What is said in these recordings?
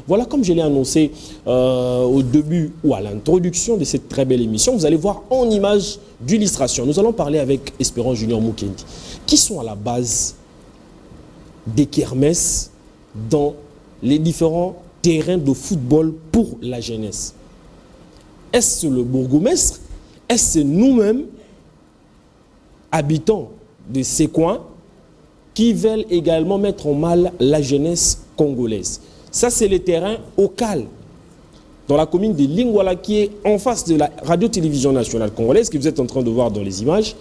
Voilà, comme je l'ai annoncé au début ou à l'introduction de cette très belle émission, vous allez voir en images d'illustration. Nous allons parler avec Espérance Junior Mukendi, qui sont à la base des kermesses dans les différents terrains de football pour la jeunesse. Est-ce le bourgmestre? Est-ce nous-mêmes, habitants de ces coins, qui veulent également mettre en mal la jeunesse congolaise? Ça, c'est le terrain Okal, dans la commune de Lingwala, qui est en face de la radio-télévision nationale congolaise, que vous êtes en train de voir dans les images.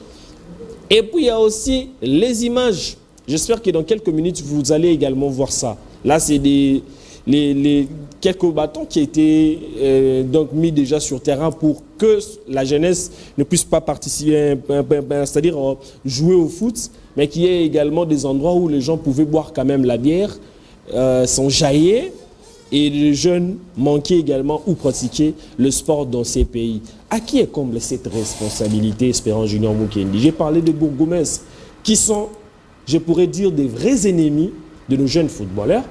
Et puis, il y a aussi les images. J'espère que dans quelques minutes, vous allez également voir ça. Là, c'est quelques bâtons qui étaient donc mis déjà sur terrain pour que la jeunesse ne puisse pas participer, c'est-à-dire jouer au foot, mais qu'il y ait également des endroits où les gens pouvaient boire quand même la bière, s'enjailler, et les jeunes manquaient également ou pratiquer le sport dans ces pays. À qui est comble cette responsabilité, Espérance Junior Mukendi? J'ai parlé de bourgmestres qui sont, je pourrais dire, des vrais ennemis de nos jeunes footballeurs,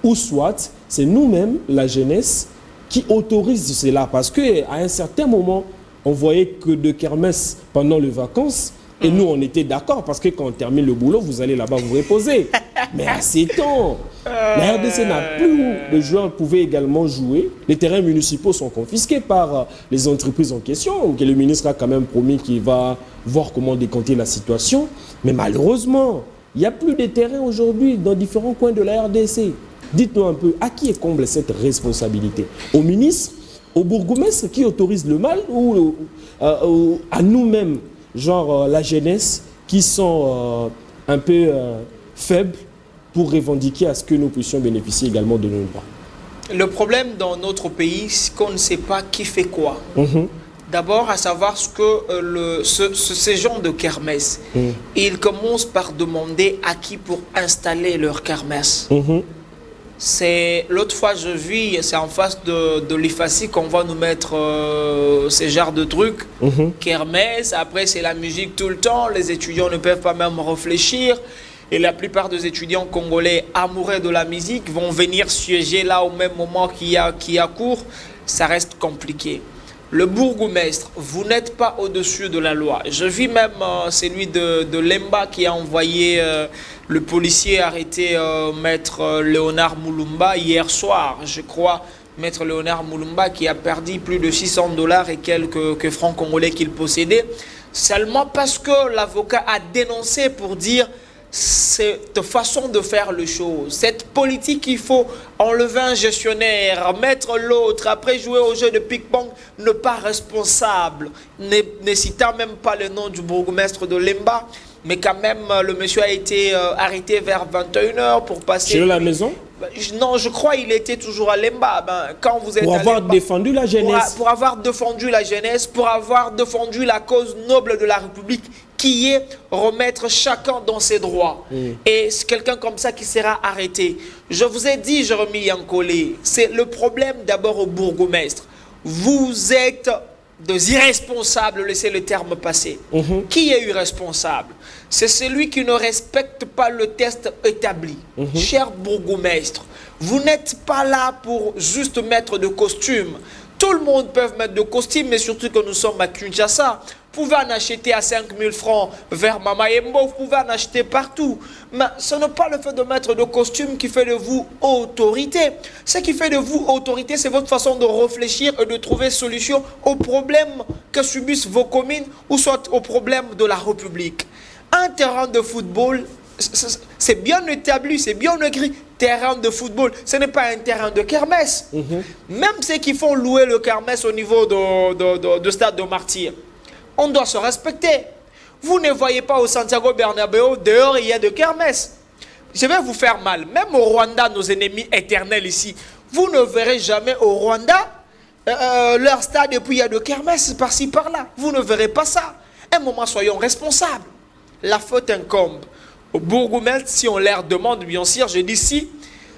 ou soit c'est nous-mêmes, la jeunesse, qui autorise cela. Parce qu'à un certain moment, on voyait que de kermesse pendant les vacances, et nous, on était d'accord, parce que quand on termine le boulot, vous allez là-bas vous reposer. Mais à ces temps, la RDC n'a plus où les joueurs pouvaient également jouer. Les terrains municipaux sont confisqués par les entreprises en question, que le ministre a quand même promis qu'il va voir comment décanter la situation. Mais malheureusement, il n'y a plus de terrains aujourd'hui dans différents coins de la RDC. Dites-nous un peu, à qui est comble cette responsabilité? Au ministre, au bourgmestre qui autorise le mal, ou à nous-mêmes, genre la jeunesse, qui sont un peu faibles pour revendiquer à ce que nous puissions bénéficier également de nos droits? Le problème dans notre pays, c'est qu'on ne sait pas qui fait quoi. D'abord, à savoir ce que ces gens de kermesse, ils commencent par demander à qui pour installer leur kermesse. C'est l'autre fois je vis, c'est en face de l'IFACI qu'on va nous mettre ces genres de trucs, kermesse. Après c'est la musique tout le temps, les étudiants ne peuvent pas même réfléchir, et la plupart des étudiants congolais amoureux de la musique vont venir siéger là au même moment qu'il y a cours. Ça reste compliqué. Le bourgmestre, vous n'êtes pas au-dessus de la loi. Je vis même celui de Lemba qui a envoyé le policier arrêter maître Léonard Moulumba hier soir. Je crois, maître Léonard Moulumba qui a perdu plus de 600 $ et quelques francs congolais qu'il possédait, seulement parce que l'avocat a dénoncé pour dire cette façon de faire les choses, cette politique qu'il faut enlever un gestionnaire, mettre l'autre, après jouer au jeu de ping-pong, ne pas responsable, ne citant même pas le nom du bourgmestre de Lemba, mais quand même le monsieur a été arrêté vers 21 h pour passer... Chez la maison? Non, je crois qu'il était toujours à Lemba. Quand vous êtes pour avoir défendu la jeunesse. Pour avoir défendu la jeunesse, pour avoir défendu la cause noble de la République, qui est remettre chacun dans ses droits. Et c'est quelqu'un comme ça qui sera arrêté. Je vous ai dit, Jérémy Yankolé, c'est le problème d'abord au bourgmestre. Vous êtes des irresponsables, laissez le terme passer. Qui est irresponsable? C'est celui qui ne respecte pas le test établi. Cher bourgmestre, vous n'êtes pas là pour juste mettre de costumes. Tout le monde peut mettre de costumes, mais surtout que nous sommes à Kinshasa. Vous pouvez en acheter à 5 000 francs vers Mamayembo, vous pouvez en acheter partout. Mais ce n'est pas le fait de mettre de costumes qui fait de vous autorité. Ce qui fait de vous autorité, c'est votre façon de réfléchir et de trouver solution aux problèmes que subissent vos communes ou soit aux problèmes de la République. Un terrain de football, c'est bien établi, c'est bien écrit. Terrain de football, ce n'est pas un terrain de kermesse. Même ceux qui font louer le kermesse au niveau de stade de Martyrs, on doit se respecter. Vous ne voyez pas au Santiago Bernabéu, dehors il y a de kermesse. Je vais vous faire mal. Même au Rwanda, nos ennemis éternels ici, vous ne verrez jamais au Rwanda leur stade et puis il y a de kermesse par-ci par-là. Vous ne verrez pas ça. Un moment, soyons responsables. La faute incombe au bourgmestre, si on leur demande, bien sûr, je dis si,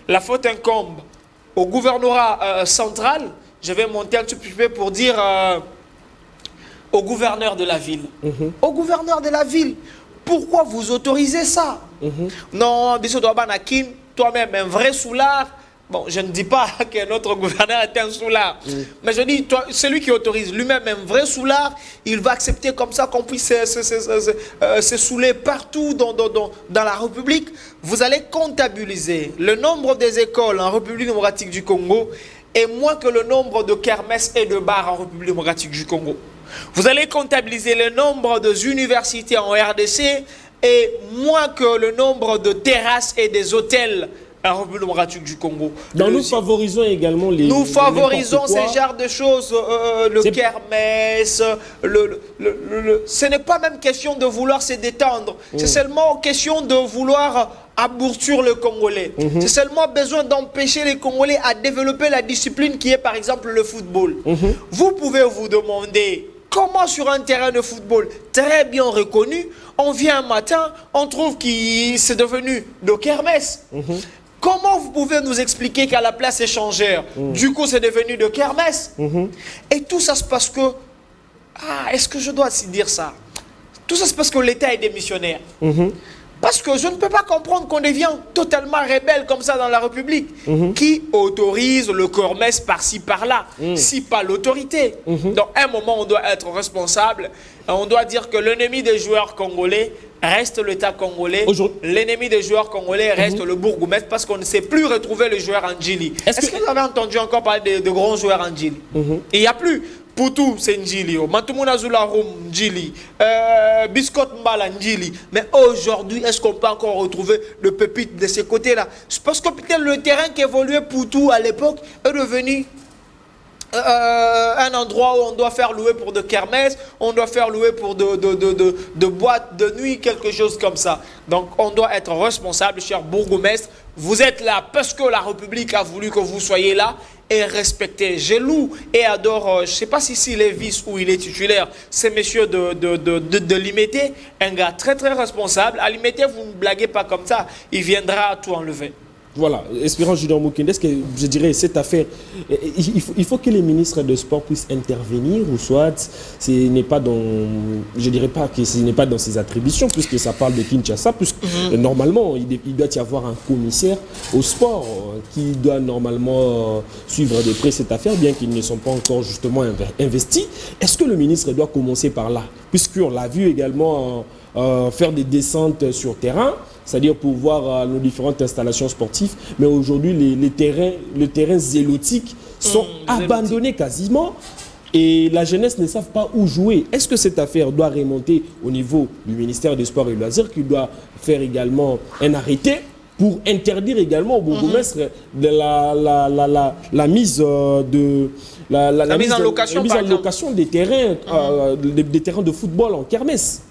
la faute incombe au gouvernorat central. Je vais monter un petit peu pour dire au gouverneur de la ville. Au gouverneur de la ville, pourquoi vous autorisez ça? Non, toi-même, un vrai soulard, Bon, je ne dis pas que notre gouverneur est un soulard, mais je dis, toi, celui qui autorise lui-même un vrai soulard, il va accepter comme ça qu'on puisse se saouler partout dans la République. Vous allez comptabiliser le nombre des écoles en République démocratique du Congo et moins que le nombre de kermesses et de bars en République démocratique du Congo. Vous allez comptabiliser le nombre d'universités en RDC et moins que le nombre de terrasses et des hôtels en République démocratique du Congo. Donc nous favorisons également les... Nous favorisons ces genres de choses, le kermesse, ce n'est pas même question de vouloir se détendre, c'est seulement question de vouloir aburtir le Congolais. C'est seulement besoin d'empêcher les Congolais à développer la discipline qui est par exemple le football. Vous pouvez vous demander comment sur un terrain de football très bien reconnu, on vient un matin, on trouve que c'est devenu de kermesse. Comment vous pouvez nous expliquer qu'à la place échangère, du coup c'est devenu de kermesse? Et tout ça c'est parce que... Ah, est-ce que je dois dire ça? Tout ça c'est parce que l'État est démissionnaire. Parce que je ne peux pas comprendre qu'on devient totalement rebelle comme ça dans la République. Qui autorise le kermesse par-ci, par-là, si pas l'autorité. Donc, à un moment, on doit être responsable. On doit dire que l'ennemi des joueurs congolais reste l'État congolais. L'ennemi des joueurs congolais reste le bourgmestre parce qu'on ne sait plus retrouver le joueur Ndjili. Est-ce que vous avez entendu encore parler de grands joueurs Ndjili? Il n'y a plus. Poutou, c'est Ndjili. Matumuna Zularum, Ndjili. Biscott Mbala, Ndjili. Mais aujourd'hui, est-ce qu'on peut encore retrouver le pépite de ces côtés-là? Parce que peut-être le terrain qui évoluait Poutou à l'époque est devenu un endroit où on doit faire louer pour de kermesse, on doit faire louer pour de boîtes de nuit, quelque chose comme ça. Donc on doit être responsable, cher bourgmestre. Vous êtes là parce que la République a voulu que vous soyez là et respectez. Je loue et adore, je ne sais pas si il est vice ou il est titulaire, c'est monsieur de Limité, un gars très très responsable. À Limité, vous ne blaguez pas comme ça, il viendra tout enlever. Voilà, Espérance Junior Mokende, est-ce que je dirais cette affaire, il faut que les ministres de sport puissent intervenir ou soit ce n'est pas dans, je dirais pas que ce n'est pas dans ses attributions puisque ça parle de Kinshasa, puisque normalement il doit y avoir un commissaire au sport qui doit normalement suivre de près cette affaire, bien qu'ils ne sont pas encore justement investis. Est-ce que le ministre doit commencer par là, puisqu'on l'a vu également faire des descentes sur terrain, c'est-à-dire pour voir nos différentes installations sportives. Mais aujourd'hui, les terrains zélotiques sont abandonnés quasiment et la jeunesse ne savent pas où jouer. Est-ce que cette affaire doit remonter au niveau du ministère des Sports et du Loisirs qui doit faire également un arrêté pour interdire également au bourgmestre de la mise en location des terrains, des terrains de football en kermesse?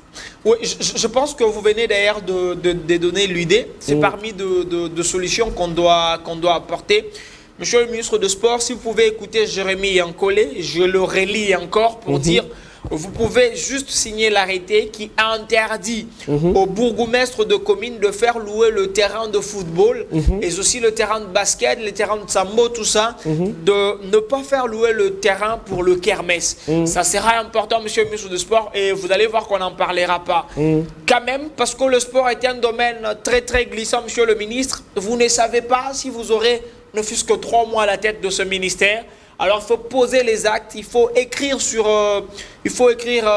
Oui, je pense que vous venez d'ailleurs de donner l'idée. C'est parmi de solutions qu'on doit apporter. Monsieur le ministre de Sport, si vous pouvez écouter Jérémy Yankolé, je le relis encore pour dire, vous pouvez juste signer l'arrêté qui interdit au bourgmestre de commune de faire louer le terrain de football et aussi le terrain de basket, le terrain de sambo, tout ça, de ne pas faire louer le terrain pour le kermesse. Ça sera important, monsieur le ministre de Sport, et vous allez voir qu'on n'en parlera pas. Quand même, parce que le sport est un domaine très très glissant, monsieur le ministre, vous ne savez pas si vous aurez ne fût-ce que 3 mois à la tête de ce ministère. Alors il faut poser les actes, il faut écrire il faut écrire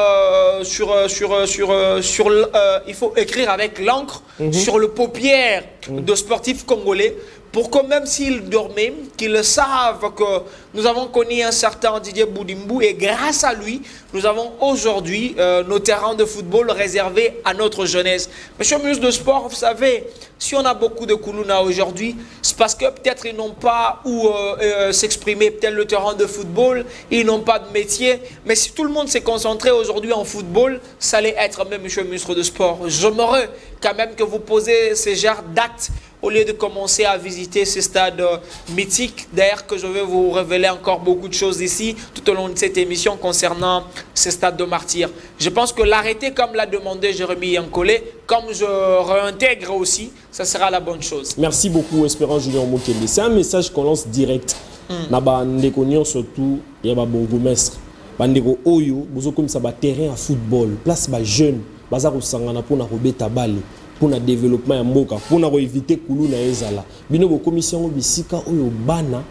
avec l'encre sur le paupière de sportifs congolais pour que même s'ils dormaient, qu'ils savent que nous avons connu un certain Didier Boudimbu et grâce à lui, nous avons aujourd'hui nos terrains de football réservés à notre jeunesse. Monsieur le ministre de Sport, vous savez, si on a beaucoup de Koulouna aujourd'hui, c'est parce que peut-être ils n'ont pas où s'exprimer, peut-être le terrain de football, ils n'ont pas de métier. Mais si tout le monde s'est concentré aujourd'hui en football, ça allait être même, monsieur le ministre de Sport. J'aimerais quand même que vous posez ces genres d'actes au lieu de commencer à visiter ces stades mythiques. D'ailleurs, que je vais vous révéler encore beaucoup de choses ici, tout au long de cette émission concernant ces stades de martyrs. Je pense que l'arrêter, comme l'a demandé Jérémy Yankolé, comme je réintègre aussi, ça sera la bonne chose. Merci beaucoup, Espérance Julien Mokende. C'est un message qu'on lance direct. Surtout, il y a un bon bourgmestre. Bandeko Oyo, vous avez comme ça, terrain à football, place jeune, bazar au sangana pour na robeta bali. pour le développement ya mboka pour éviter kulu na ezala bino bo commission bisika oyo bana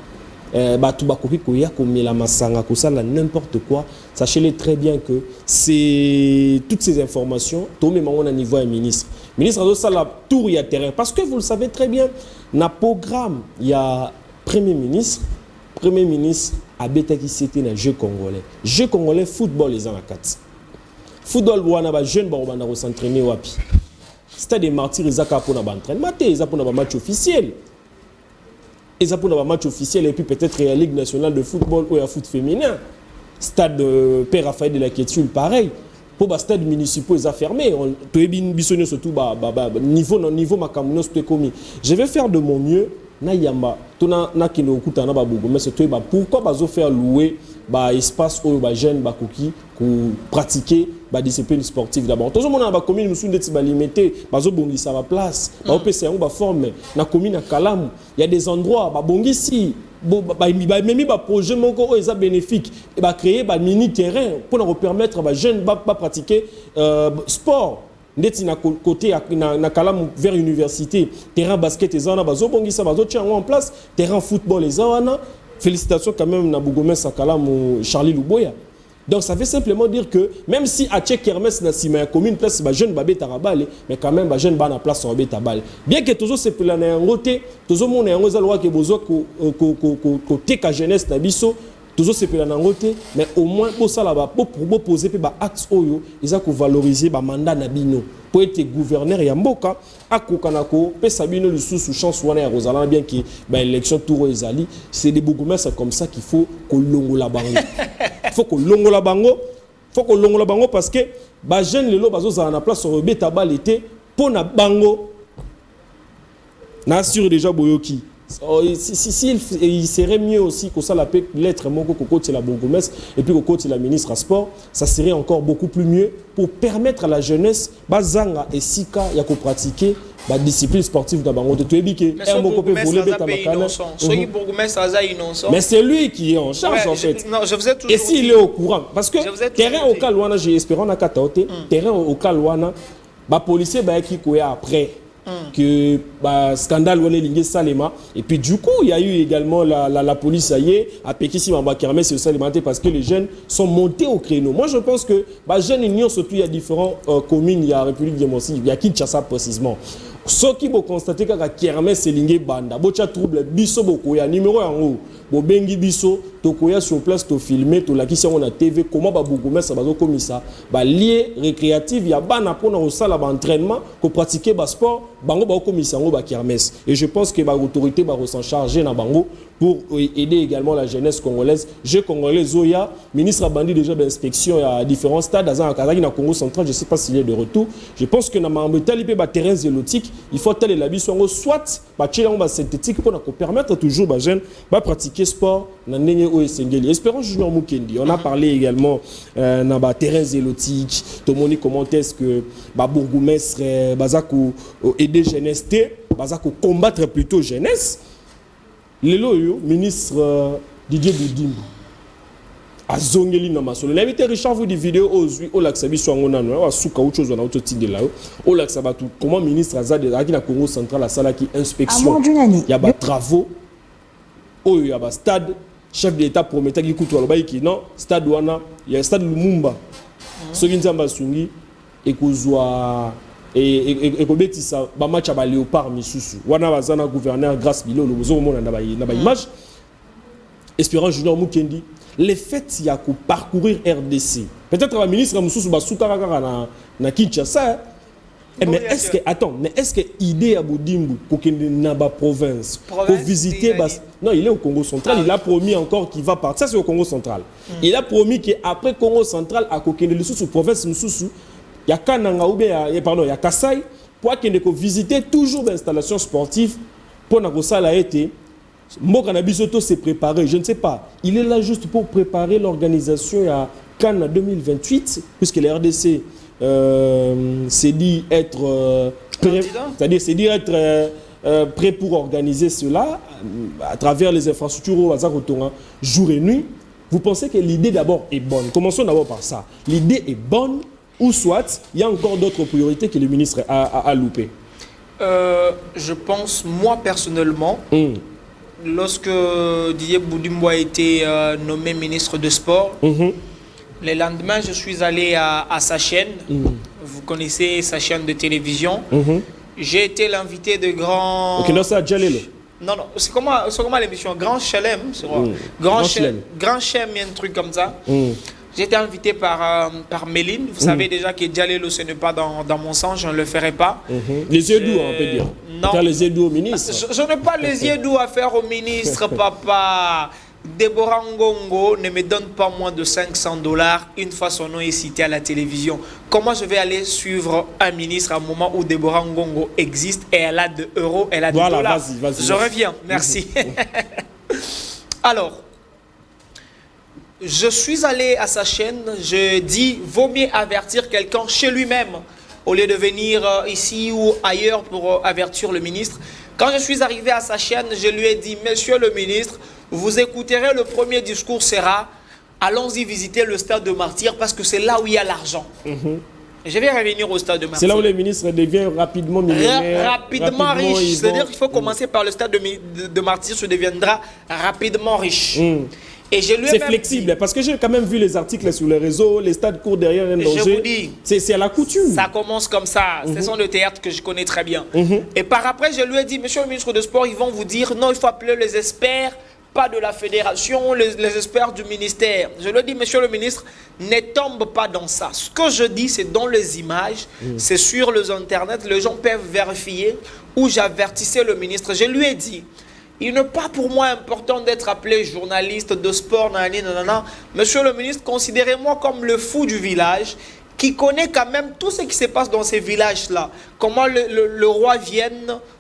batu bakoki koya komela masanga kosala n'importe quoi. Sachez-le très bien que c'est toutes ces informations tout même au niveau du ministre de ça la tour il y a terrain parce que vous le savez très bien na programme il y a premier ministre a qui c'était un jeu congolais football les en la 4 football wana ba jeune ba bana ko s'entraîner wapi stade des martyrs ezaka pour na ba entraînement ils pour na match officiel ils pour na match officiel et puis peut-être la Ligue nationale de football ou la foot féminin stade Père Raphaël de la Quétule pareil pour ba stade municipaux ils a fermé to ebin bisonné surtout niveau makamuno c'était commis je vais faire de mon mieux na yamba tona na kino okuta na ba bogo mais c'est toi pourquoi bazo faire louer ba espace ou ba jeune ba koki pour pratiquer ba discipline sportive d'abord tout le monde na ba commune musu ndeti ba limité bazo bongisa ba place ba opesa yango ba forme na commune na Kalamu il y a des endroits ba bongisi même ba projet moko o eza bénéfique et ba créer ba mini terrain pour nous permettre ba jeune ba pratiquer sport ndeti na côté na Kalamu vers université terrain basket ezana bazo bongisa bazo tia en place terrain football ezana félicitations quand même na Bougomès Kalamu Charlie Luboya. Donc ça veut simplement dire que même si à Tchèque Kermès na sima commune place ba jeune babé tarabale mais quand même ba jeune ba na place en babé tabale bien que toujours c'est plan na ngoté toujours mon na ngoza loi que bozo ko teka jeunesse na biso toujours c'est plan na ngoté mais au moins pour ça là ba pour poser pe ba acte oyo ils a ko valoriser ba mandat na bino pour être gouverneur ya mboka akokanako pe sabino le sous chance wana ya Rosaland bien que ba élection tour ezali c'est des bourgmestres comme ça qu'il faut ko longola bango faut que longola bango parce que ba jeune lelo bazo za na place sur beta balité pour na bango na assure déjà boyoki il serait mieux aussi que ça la peut l'être moko côté la bourgmestre et puis côté la ministre à sport ça serait encore beaucoup plus mieux pour permettre à la jeunesse bazanga et sika ya ko pratiquer la discipline sportive dans bango to ebike un moko peut voler beta makana mais c'est lui qui est en charge en fait non, je vous ai toujours et s'il est au courant parce que terrain au Kalwana j'ai espéré na kataote terrain au Kalwana ba policier ba qui koya après que scandale Wale Salema et puis du coup il y a eu également la police à Pekissi Mamba Kermès c'est aussi alimenté parce que les jeunes sont montés au créneau. Moi je pense que jeunes union surtout il y a différentes communes, il y a République démocratique, il y a Kinshasa précisément. Ce qui vous constatez que Kermès c'est lingé banda, bocha trouble biso boko ya numéro en haut, bo bengi biso tokoya sur place to filmer to la qui on a TV comment ba bougomès ça bazo comme ça, ba lié récréatif ya bana pour na sala ba entraînement ko pratiquer ba sport, bango ba comme ça ba Kermès et je pense que ba autorité ba s'en charger na bango pour aider également la jeunesse congolaise. Jeux congolais Zoya, ministre a bandit déjà d'inspection à différents stades dans Kazaki na Congo central, je sais pas s'il est de retour. Je pense que na mambetalipé ba terrain zélotique, il faut aller la biso soit ba tchela ba synthétique pour permettre toujours ba jeunes ba pratiquer sport na ndenge o esengeli. Espérons Junior Mukendi. On a parlé également na ba terrain zélotique, to moni comment est-ce que ba bourgmestre bazako aider jeunesse bazako combattre plutôt jeunesse. Lelo yo ministre Didier Boudimbo azongeli na masolo l'invité Richard vous di vidéo ozui olaksabi so ngona no wa suka autre chose na autre tinde là olaksaba tout comment ministre Azade aki na Congo central asala ki inspection ya ba travaux oyo ya ba stade chef d'état promettait ki kutu aloba ki non stade wana ya stade Lumumba soki nzamba sungi ekozwa et kobetisa ba match ba léopard misusu wana bazana gouverneur grâce bilo le bozo mona na ba image espérant Junior Mukendi le fait il y a que parcourir RDC peut-être la ministre misusu ba sukara na Kinshasa mais est-ce que idée à Boudimbu pour qu'il na ba province pour visiter non il est au Congo central il a promis encore qu'il va partir ça c'est au Congo central il a promis que après Congo central à kokende le sous province misusu il y a Kananga ou bien pardon il y a Kassai pour qu'il ne visiter toujours d'installations sportives pour na ça a été Mokana Bisoto s'est préparé je ne sais pas il est là juste pour préparer l'organisation à Cannes 2028 puisque les RDC s'est dit être prêt, c'est-à-dire c'est dire être prêt pour organiser cela à travers les infrastructures au hasard jour et nuit. Vous pensez que l'idée d'abord est bonne? Commençons d'abord par ça. L'idée est bonne ou soit il y a encore d'autres priorités que le ministre a loupé? Je pense, moi personnellement, lorsque Didier Boudimbo a été nommé ministre de Sport, le lendemain, je suis allé à sa chaîne. Vous connaissez sa chaîne de télévision. J'ai été l'invité de grands... Ok, non, c'est à Djalelo. Non, non, c'est comment l'émission? Grand Chelem, c'est vrai. Grand Chelem, il y a un truc comme ça. J'ai été invité par Méline. Vous savez déjà que Djalelo, ce n'est pas dans mon sens, je ne le ferai pas. Les yeux doux, on peut dire. Non. Tu as les yeux doux au ministre. Je n'ai pas les yeux doux à faire au ministre, papa. Deborah Ngongo ne me donne pas moins de 500 $. Une fois son nom est cité à la télévision. Comment je vais aller suivre un ministre à un moment où Deborah Ngongo existe et elle a de euros, elle a de dollars? Vas-y. Je reviens, merci. Alors, je suis allé à sa chaîne, je dis, vaut mieux avertir quelqu'un chez lui-même au lieu de venir ici ou ailleurs pour avertir le ministre. Quand je suis arrivé à sa chaîne, je lui ai dit, monsieur le ministre, vous écouterez, le premier discours sera, allons-y visiter le stade de Martyrs parce que c'est là où il y a l'argent. Je vais revenir au stade de Martyrs. C'est là où les ministres deviennent rapidement millionnaires. Rapidement riches. C'est-à-dire qu'il faut commencer par le stade de Martyrs, se deviendra rapidement riche. C'est flexible, parce que j'ai quand même vu les articles sur les réseaux, les stades courent derrière un danger. Je vous dis, c'est à la coutume. Ça commence comme ça. Ce sont des théâtres que je connais très bien. Et par après, je lui ai dit, monsieur le ministre de Sport, ils vont vous dire, non, il faut appeler les experts, pas de la fédération, les experts du ministère. Je lui ai dit, monsieur le ministre, ne tombe pas dans ça. Ce que je dis, c'est dans les images, c'est sur les internets, les gens peuvent vérifier, où j'avertissais le ministre. Je lui ai dit, il n'est pas pour moi important d'être appelé journaliste de sport, nanana. Monsieur le ministre, considérez-moi comme le fou du village qui connaît quand même tout ce qui se passe dans ces villages-là. Comment le roi vient,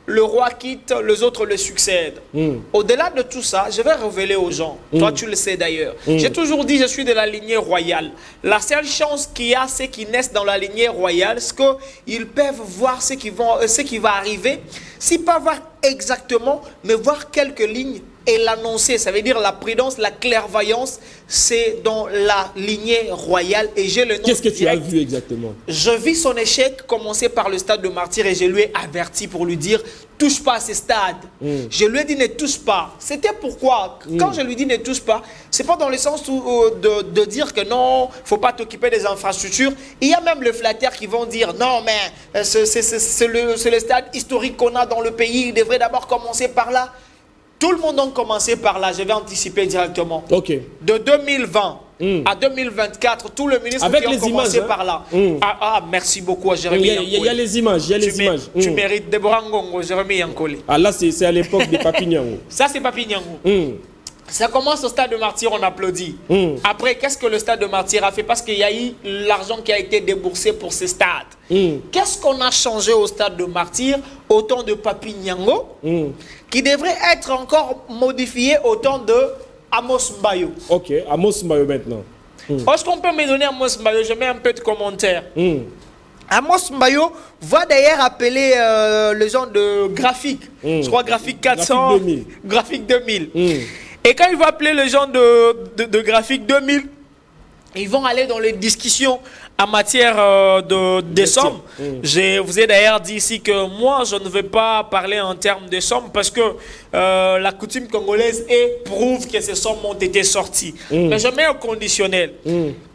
le roi quitte, les autres le succèdent. Au-delà de tout ça, je vais révéler aux gens. Toi, tu le sais d'ailleurs. J'ai toujours dit, je suis de la lignée royale. La seule chance qu'il y a, c'est qu'ils naissent dans la lignée royale, c'est qu'ils peuvent voir ce qui va arriver. Si pas voir exactement, mais voir quelques lignes et l'annoncer. Ça veut dire la prudence, la clairvoyance, c'est dans la lignée royale. Et j'ai le nom. Qu'est-ce que tu as vu exactement? Je vis son échec commencer par le stade de Martyrs et je lui ai averti pour lui dire, touche pas à ces stades. Je lui ai dit, ne touche pas. C'était pourquoi, quand je lui dis ne touche pas, c'est pas dans le sens de dire que non, faut pas t'occuper des infrastructures. Il y a même les flatteurs qui vont dire, non, mais c'est le stade historique qu'on a dans le pays, il devrait d'abord commencer par là. Tout le monde a commencé par là, je vais anticiper directement. Ok. De 2020 à 2024, tout le ministre avec qui a commencé images, par là. Merci beaucoup à Jérémy Yankole. Il y a les images, il y a les images. Tu mérites Deborah Ngongo, Jérémy Yankole. Ah là, c'est à l'époque de Papi Niango. Ça, c'est Papi Niango. Ça commence au stade de Martyrs, on applaudit. Après, qu'est-ce que le stade de Martyrs a fait? Parce qu'il y a eu l'argent qui a été déboursé pour ces stades. Qu'est-ce qu'on a changé au stade de Martyrs au temps de Papi Niango, qui devrait être encore modifié au temps de Amos Mbayo? Ok, Amos Mbayo maintenant. Est-ce qu'on peut me donner Amos Mbayo? Je mets un peu de commentaires. Amos Mbayo va d'ailleurs appeler les gens de graphique. Je crois graphique 400, graphique 2000. Et quand il va appeler les gens de graphique 2000, ils vont aller dans les discussions en matière de sommes. Je vous ai d'ailleurs dit ici que moi, je ne vais pas parler en termes de sommes parce que la coutume congolaise prouve que ces sommes ont été sorties. Mais je mets au conditionnel.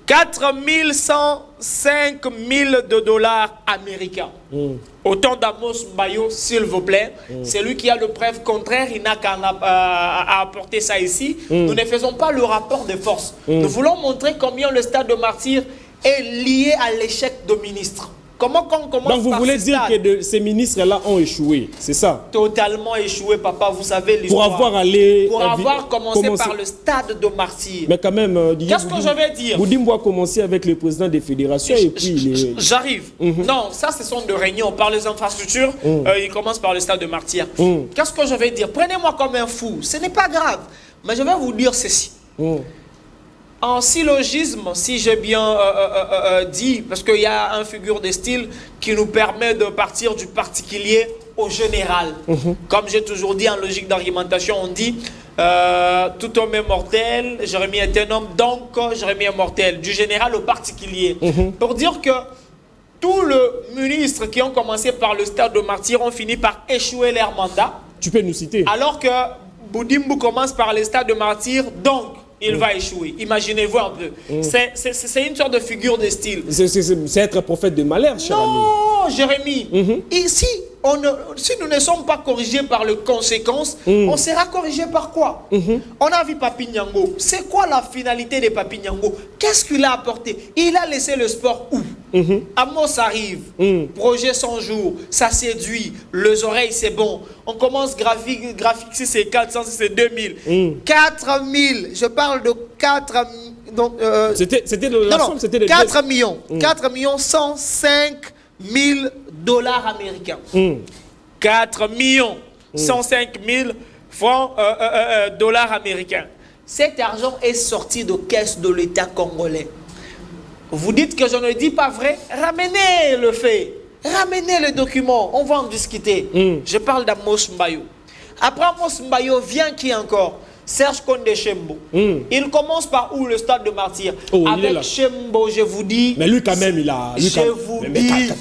4105 000 $ américains. Autant d'Amos Mbayo, s'il vous plaît. C'est lui qui a le preuve contraire. Il n'a qu'à apporter ça ici. Nous ne faisons pas le rapport de force. Nous voulons montrer combien le stade de Martyrs est lié à l'échec de ministre. Comment qu'on commence? Donc vous voulez dire que ces ministres-là ont échoué, c'est ça? Totalement échoué, papa, vous savez l'histoire. Pour avoir commencé par le stade de Martyrs. Mais quand même, qu'est-ce que je vais dire? Boudimbo a commencé avec le président des fédérations et puis... J'arrive. Non, ça ce sont des réunions. Par les infrastructures, il commence par le stade de Martyrs. Qu'est-ce que je vais dire? Prenez-moi comme un fou, ce n'est pas grave. Mais je vais vous dire ceci. En syllogisme, si j'ai bien dit, parce qu'il y a une figure de style qui nous permet de partir du particulier au général. Comme j'ai toujours dit en logique d'argumentation, on dit tout homme est mortel, Jérémie est un homme, donc Jérémie est mortel. Du général au particulier. Pour dire que tous les ministres qui ont commencé par le stade de Martyrs ont fini par échouer leur mandat. Tu peux nous citer? Alors que Boudimbo commence par le stade de Martyrs, donc il va échouer. Imaginez-vous un peu. C'est une sorte de figure de style. C'est être prophète de malheur, cher ami. Non, Jérémie. Ici, si nous ne sommes pas corrigés par les conséquences, on sera corrigé par quoi? On a vu Papi Nyango. C'est quoi la finalité de Papi Nyango? Qu'est-ce qu'il a apporté? Il a laissé le sport où? Amos arrive, projet 100 jours, ça séduit, les oreilles c'est bon. On commence graphique si c'est 400, si c'est 2000. 4000, je parle de 4 donc c'était la somme, c'était de 4 millions. 4 millions 105 000 dollars américains. 4 millions 105 000 francs dollars américains. Cet argent est sorti de caisse de l'État congolais. Vous dites que je ne dis pas vrai? Ramenez le fait. Ramenez le document. On va en discuter. Je parle d'Amos Mbayo. Après Amos Mbayo, vient qui encore? Serge Condé Chembo. Il commence par où? Le stade de Martyrs. Avec Chembo, je vous dis... Mais lui quand même, il a...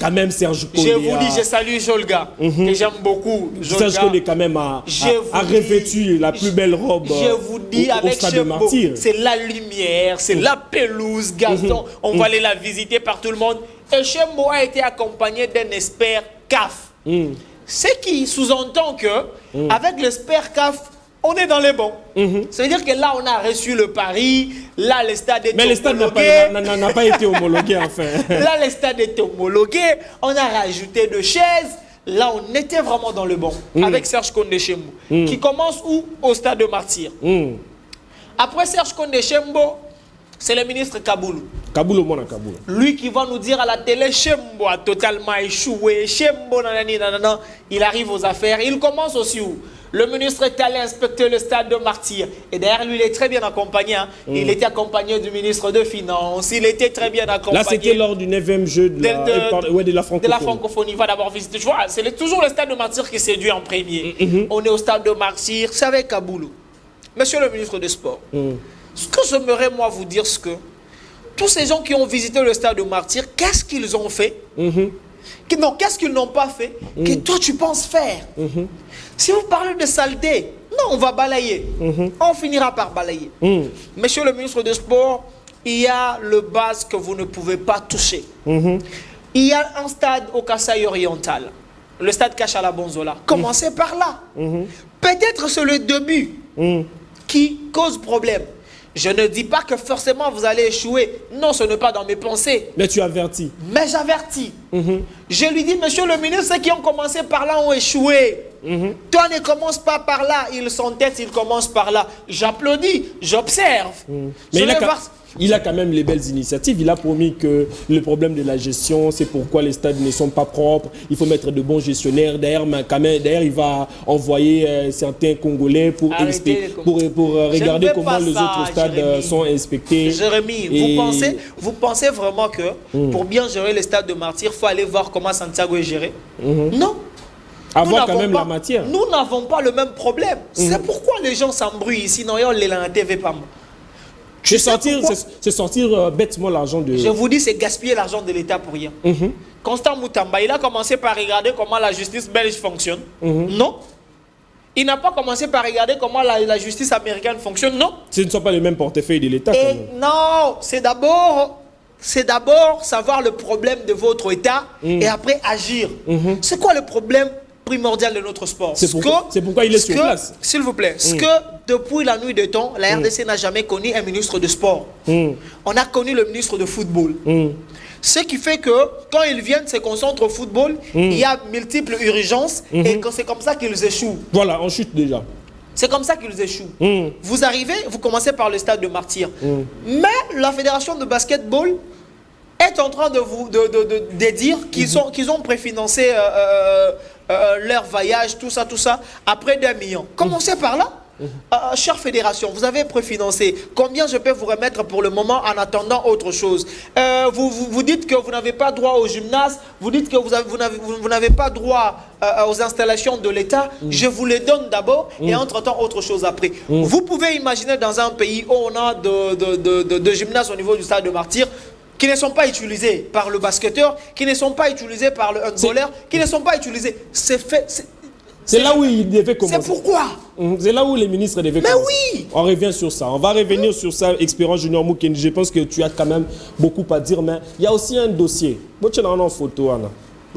quand même Serge Condé... Je vous dis, je salue Jolga, que j'aime beaucoup. Serge Condé quand même a revêtu la plus belle robe au stade de Martyrs. C'est la lumière, c'est la pelouse, gazon. On va aller la visiter par tout le monde. Et Chembo a été accompagné d'un expert CAF. Ce qui sous-entend que avec l'expert CAF, on est dans les bons. Ça veut dire que là, on a reçu le pari. Là, le stade est homologué. Mais le stade n'a pas été homologué, enfin. Là, le stade est homologué. On a rajouté 2 chaises. Là, on était vraiment dans le bon. Avec Serge Condé Chembo. Qui commence où? Au stade de Martyrs. Après Serge Condé Chembo, c'est le ministre Kaboulou. Kaboulou, mon Kaboulou. Lui qui va nous dire à la télé, Chembo a totalement échoué. Chembo, nanani, nanana. Il arrive aux affaires. Il commence aussi où? Le ministre est allé inspecter le stade de Martyrs. Et derrière lui, il est très bien accompagné. Hein. Il était accompagné du ministre de Finances. Il était très bien accompagné. Là, c'était lors du 9e jeu de la francophonie. De la francophonie. Il va d'abord visiter. Tu vois, c'est toujours le stade de Martyrs qui séduit en premier. On est au stade de Martyrs. C'est avec Kaboulou. Monsieur le ministre des Sports, ce que j'aimerais, moi, vous dire, c'est que tous ces gens qui ont visité le stade de Martyrs, qu'est-ce qu'ils ont fait? Non, qu'est-ce qu'ils n'ont pas fait que toi, tu penses faire? Si vous parlez de saleté, non, on va balayer. On finira par balayer. Monsieur le ministre des Sports, il y a le base que vous ne pouvez pas toucher. Il y a un stade au Kasaï oriental, le stade Kachala Bonzola. Commencez par là. Peut-être c'est le début qui cause problème. Je ne dis pas que forcément vous allez échouer. Non, ce n'est pas dans mes pensées. Mais tu avertis. Mais j'avertis. Je lui dis, monsieur le ministre, ceux qui ont commencé par là ont échoué. Toi ne commence pas par là. Ils s'entêtent, ils commencent par là. J'applaudis, j'observe. Mais il a quand même les belles initiatives. Il a promis que le problème de la gestion, c'est pourquoi les stades ne sont pas propres. Il faut mettre de bons gestionnaires. D'ailleurs, il va envoyer certains Congolais pour regarder comment les autres stades sont inspectés. Jérémy, vous pensez vraiment que pour bien gérer les stades de Martyrs, il faut aller voir comment Santiago est géré? Non. Avoir quand même la matière. Nous n'avons pas le même problème. C'est pourquoi les gens s'embrouillent ici. Non, on les la TV pas moi. C'est sortir bêtement l'argent de... Je vous dis, c'est gaspiller l'argent de l'État pour rien. Constant Moutamba, il a commencé par regarder comment la justice belge fonctionne. Non. Il n'a pas commencé par regarder comment la justice américaine fonctionne. Non. Ce ne sont pas les mêmes portefeuilles de l'État. Non, c'est d'abord savoir le problème de votre État et après agir. C'est quoi le problème primordial de notre sport? C'est pourquoi il est sur place. S'il vous plaît, ce que depuis la nuit des temps, la RDC n'a jamais connu un ministre de sport. On a connu le ministre de football. Ce qui fait que quand ils viennent se concentrer au football, il y a multiples urgences et c'est comme ça qu'ils échouent. Voilà, on chute déjà. C'est comme ça qu'ils échouent. Vous arrivez, vous commencez par le stade de Martyrs. Mais la fédération de basketball est en train de dire qu'ils ont préfinancé leur voyage, tout ça, à près d'1 million. Commencez par là. Chère fédération, vous avez préfinancé. Combien je peux vous remettre pour le moment en attendant autre chose? Vous dites que vous n'avez pas droit au gymnase, vous dites que vous n'avez pas droit aux installations de l'État. Je vous les donne d'abord et entre-temps autre chose après. Vous pouvez imaginer dans un pays où on a de gymnase au niveau du stade de Martyrs, qui ne sont pas utilisés par le basketteur, qui ne sont pas utilisés par le handballeur, qui ne sont pas utilisés. C'est fait. C'est là où il devait commencer. C'est pourquoi. C'est là où les ministres devaient commencer. Mais oui. On revient sur ça. On va revenir sur ça, Espérance Junior Moukendi. Je pense que tu as quand même beaucoup à dire, mais il y a aussi un dossier. Tu as une photo, Anna.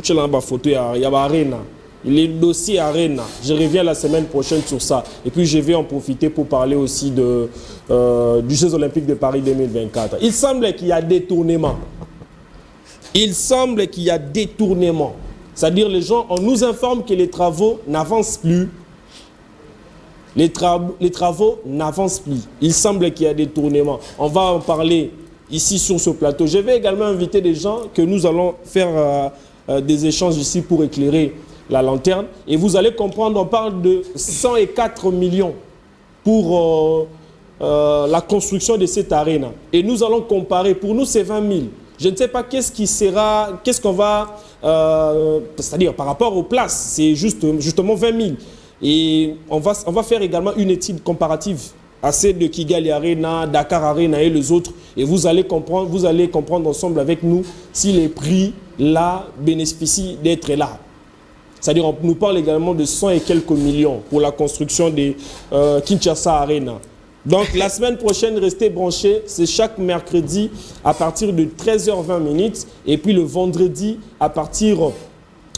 Tu as une photo, il y a Arena. Les dossiers Arena. Je reviens la semaine prochaine sur ça. Et puis je vais en profiter pour parler aussi du Jeux Olympiques de Paris 2024. Il semble qu'il y a détournement. Il semble qu'il y a détournement. C'est-à-dire les gens, on nous informe que les travaux n'avancent plus. Les travaux n'avancent plus. Il semble qu'il y a des détournements. On va en parler ici sur ce plateau. Je vais également inviter des gens que nous allons faire des échanges ici pour éclairer la lanterne. Et vous allez comprendre, on parle de 104 millions pour la construction de cette arène. Et nous allons comparer. Pour nous, c'est 20 000. Je ne sais pas qu'est-ce qu'on va, c'est-à-dire par rapport aux places, c'est justement 20 000. Et on va faire également une étude comparative à celle de Kigali Arena, Dakar Arena et les autres. Et vous allez comprendre ensemble avec nous si les prix là bénéficient d'être là. C'est-à-dire on nous parle également de 100 et quelques millions pour la construction des Kinshasa Arena. Donc la semaine prochaine, restez branchés, c'est chaque mercredi à partir de 13h20 et puis le vendredi à partir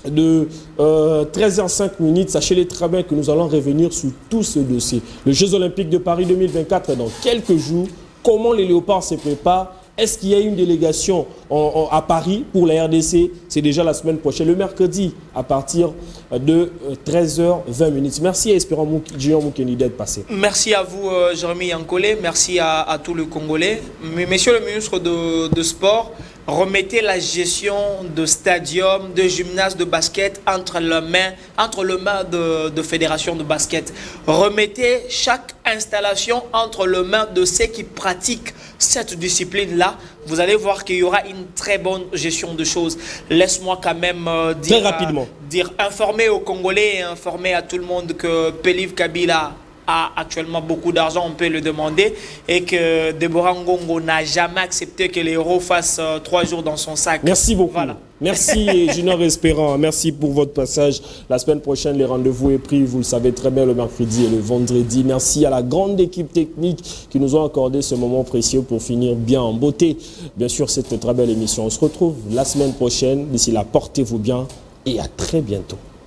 de 13h05. Sachez-les très bien que nous allons revenir sur tout ce dossier. Les Jeux Olympiques de Paris 2024 dans quelques jours, comment les Léopards se préparent. Est-ce qu'il y a une délégation à Paris pour la RDC? C'est déjà la semaine prochaine, le mercredi, à partir de 13h20. Merci à Espérance Junior Moukendi d'être passé. Merci à vous, Jérémy Yankolé. Merci à tous les Congolais. Monsieur le ministre de Sport, remettez la gestion de stadium, de gymnase, de basket entre les mains de fédération de basket. Remettez chaque installation entre les mains de ceux qui pratiquent cette discipline-là. Vous allez voir qu'il y aura une très bonne gestion de choses. Laisse-moi quand même très rapidement informer aux Congolais et informer à tout le monde que Péliv Kabila a actuellement beaucoup d'argent, on peut le demander, et que Deborah Ngongo n'a jamais accepté que les héros fassent 3 jours dans son sac. Merci beaucoup. Voilà. Merci Junior Espérant, merci pour votre passage. La semaine prochaine, les rendez-vous est pris, vous le savez très bien, le mercredi et le vendredi. Merci à la grande équipe technique qui nous ont accordé ce moment précieux pour finir bien en beauté. Bien sûr, c'est une très belle émission. On se retrouve la semaine prochaine. D'ici là, portez-vous bien et à très bientôt.